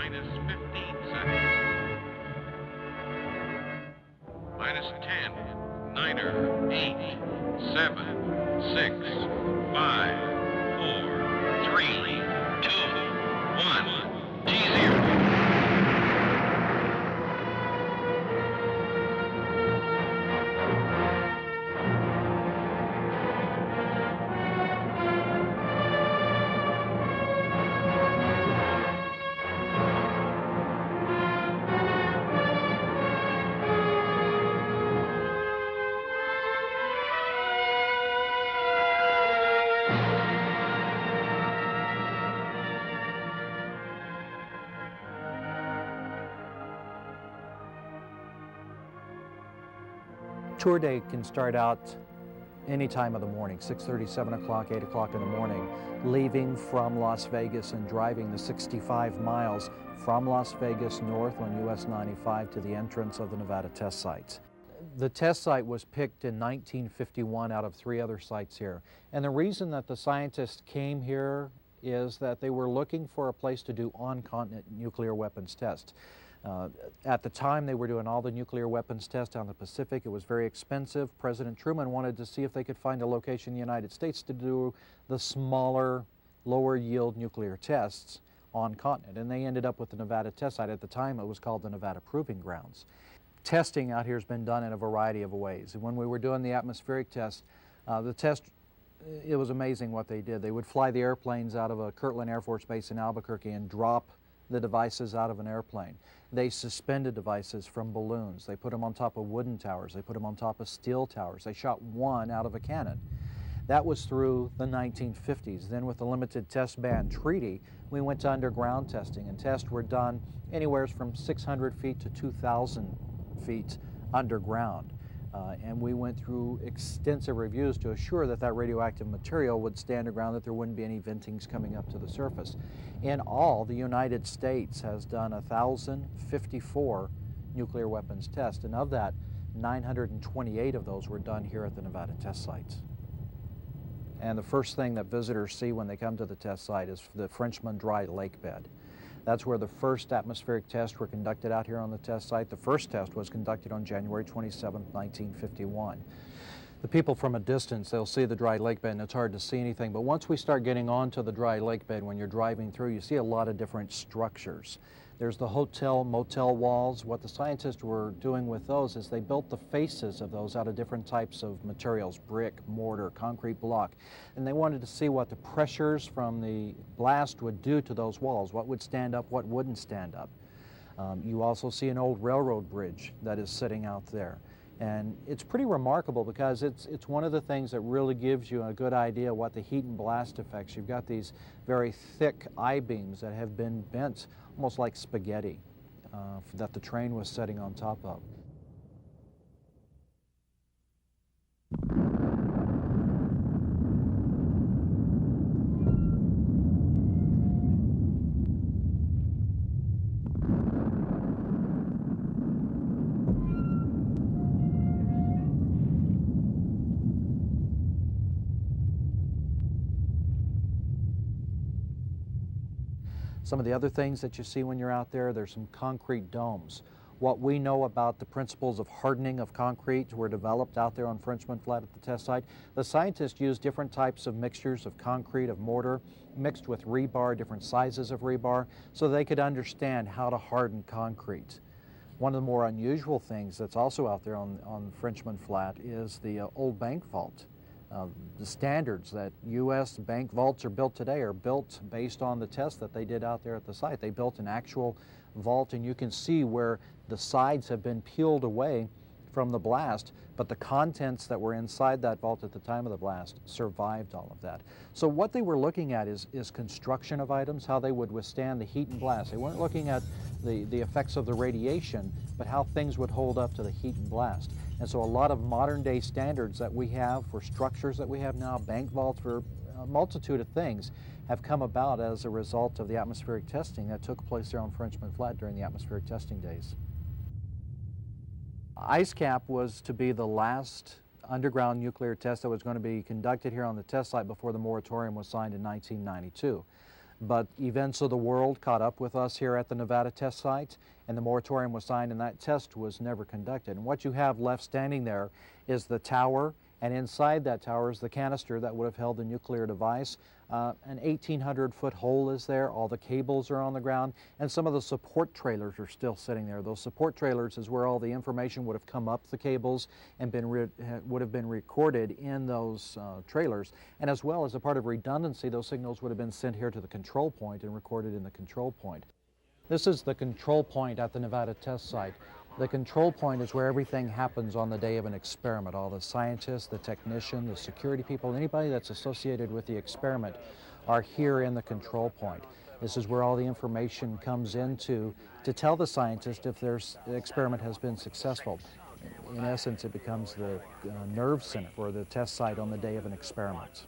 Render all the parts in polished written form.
minus 15 seconds. Minus 10, 9, 8, 7, 6, 5, 4, 3, 2, 1, T0. Tour day can start out any time of the morning, 6:30, 7 o'clock, 8 o'clock in the morning, leaving from Las Vegas and driving the 65 miles from Las Vegas north on US 95 to the entrance of the Nevada test sites. The test site was picked in 1951 out of 3 other sites here. And the reason that the scientists came here is that they were looking for a place to do on-continent nuclear weapons tests. At the time, they were doing all the nuclear weapons tests down the Pacific. It was very expensive. President Truman wanted to see if they could find a location in the United States to do the smaller, lower yield nuclear tests on continent. And they ended up with the Nevada test site. At the time, it was called the Nevada Proving Grounds. Testing out here has been done in a variety of ways. And when we were doing the atmospheric test, it was amazing what they did. They would fly the airplanes out of a Kirtland Air Force Base in Albuquerque and drop the devices out of an airplane. They suspended devices from balloons. They put them on top of wooden towers. They put them on top of steel towers. They shot one out of a cannon. That was through the 1950s. Then with the Limited Test Ban Treaty, we went to underground testing, and tests were done anywhere from 600 feet to 2,000 feet underground. And we went through extensive reviews to assure that that radioactive material would stay underground, that there wouldn't be any ventings coming up to the surface. In all, the United States has done 1,054 nuclear weapons tests, and of that, 928 of those were done here at the Nevada test sites. And the first thing that visitors see when they come to the test site is the Frenchman Dry Lake Bed. That's where the first atmospheric tests were conducted out here on the test site. The first test was conducted on January 27, 1951. The people from a distance, they'll see the dry lake bed and it's hard to see anything, but once we start getting onto the dry lake bed, when you're driving through, you see a lot of different structures. There's the hotel, motel walls. What the scientists were doing with those is they built the faces of those out of different types of materials, brick, mortar, concrete block. And they wanted to see what the pressures from the blast would do to those walls, what would stand up, what wouldn't stand up. You also see an old railroad bridge that is sitting out there. And it's pretty remarkable because it's one of the things that really gives you a good idea what the heat and blast effects. You've got these very thick I-beams that have been bent almost like spaghetti that the train was sitting on top of. Some of the other things that you see when you're out there, there's some concrete domes. What we know about the principles of hardening of concrete were developed out there on Frenchman Flat at the test site. The scientists used different types of mixtures of concrete, of mortar, mixed with rebar, different sizes of rebar, so they could understand how to harden concrete. One of the more unusual things that's also out there on Frenchman Flat is the old bank vault. The standards that U.S. bank vaults are built today are built based on the test that they did out there at the site. They built an actual vault, and you can see where the sides have been peeled away from the blast, but the contents that were inside that vault at the time of the blast survived all of that. So what they were looking at is construction of items, how they would withstand the heat and blast. They weren't looking at the effects of the radiation, but how things would hold up to the heat and blast. And so a lot of modern day standards that we have for structures that we have now, bank vaults, for a multitude of things, have come about as a result of the atmospheric testing that took place there on Frenchman Flat during the atmospheric testing days. IceCap was to be the last underground nuclear test that was going to be conducted here on the test site before the moratorium was signed in 1992. But events of the world caught up with us here at the Nevada test site, and the moratorium was signed, and that test was never conducted. And what you have left standing there is the tower, and inside that tower is the canister that would have held the nuclear device. An 1,800-foot hole is there. All the cables are on the ground, and some of the support trailers are still sitting there. Those support trailers is where all the information would have come up the cables and would have been recorded in those trailers. And as well as a part of redundancy, those signals would have been sent here to the control point and recorded in the control point. This is the control point at the Nevada test site. The control point is where everything happens on the day of an experiment. All the scientists, the technician, the security people, anybody that's associated with the experiment are here in the control point. This is where all the information comes into to tell the scientist if the experiment has been successful. In essence, it becomes the nerve center for the test site on the day of an experiment.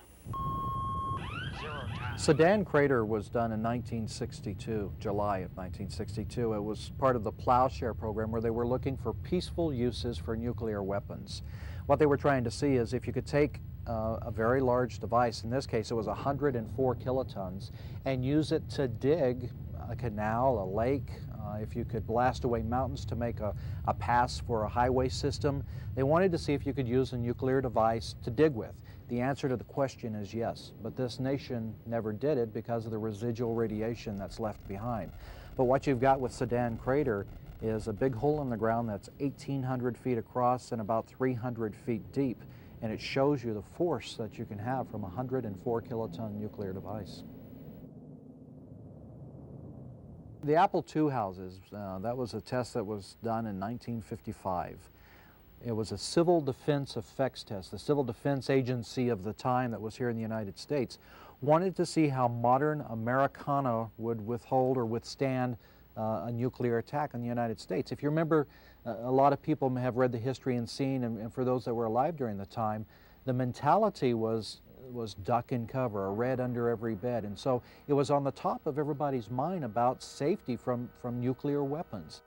Sedan Crater was done in 1962, July of 1962. It was part of the Plowshare program where they were looking for peaceful uses for nuclear weapons. What they were trying to see is if you could take a very large device, in this case it was 104 kilotons, and use it to dig a canal, a lake, if you could blast away mountains to make a pass for a highway system. They wanted to see if you could use a nuclear device to dig with. The answer to the question is yes, but this nation never did it because of the residual radiation that's left behind. But what you've got with Sedan Crater is a big hole in the ground that's 1,800 feet across and about 300 feet deep, and it shows you the force that you can have from a 104 kiloton nuclear device. The Apple II houses, that was a test that was done in 1955. It was a civil defense effects test. The civil defense agency of the time that was here in the United States wanted to see how modern Americana would withhold or withstand a nuclear attack on the United States. If you remember, a lot of people may have read the history and seen, and for those that were alive during the time, the mentality was duck and cover, a red under every bed. And so it was on the top of everybody's mind about safety from nuclear weapons.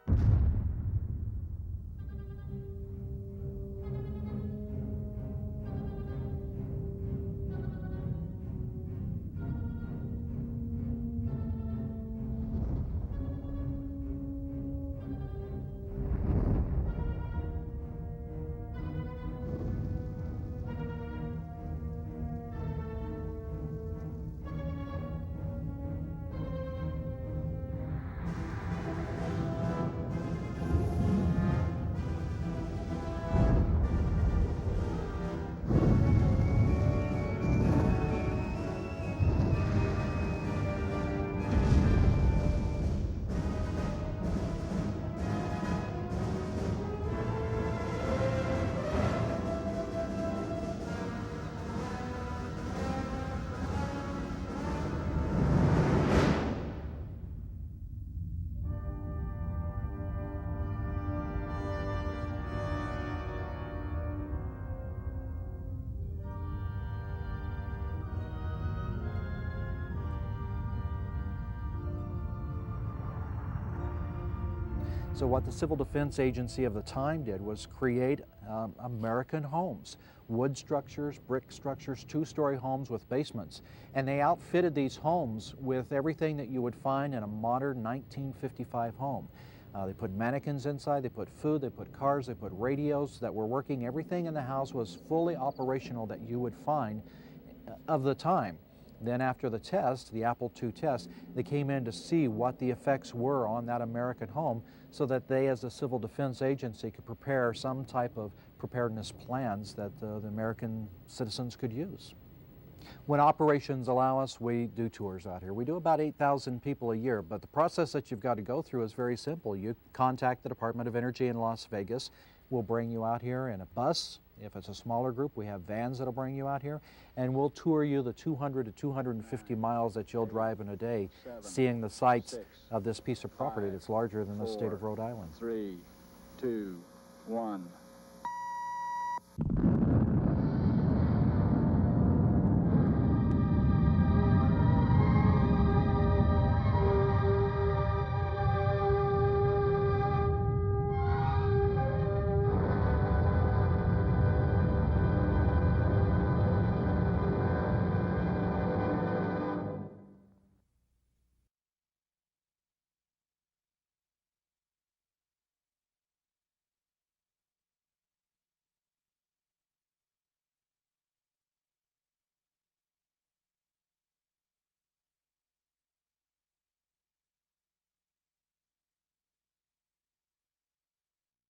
So what the Civil Defense Agency of the time did was create American homes, wood structures, brick structures, two-story homes with basements. And they outfitted these homes with everything that you would find in a modern 1955 home. They put mannequins inside, they put food, they put cars, they put radios that were working. Everything in the house was fully operational that you would find of the time. Then after the test, the Apple II test, they came in to see what the effects were on that American home so that they, as a civil defense agency, could prepare some type of preparedness plans that the American citizens could use. When operations allow us, we do tours out here. We do about 8,000 people a year, but the process that you've got to go through is very simple. You contact the Department of Energy in Las Vegas. We'll bring you out here in a bus. If it's a smaller group, we have vans that'll bring you out here, and we'll tour you the 200 to 250 miles that you'll drive in a day, seeing the sights of this piece of property that's larger than the state of Rhode Island. 3, 2, 1.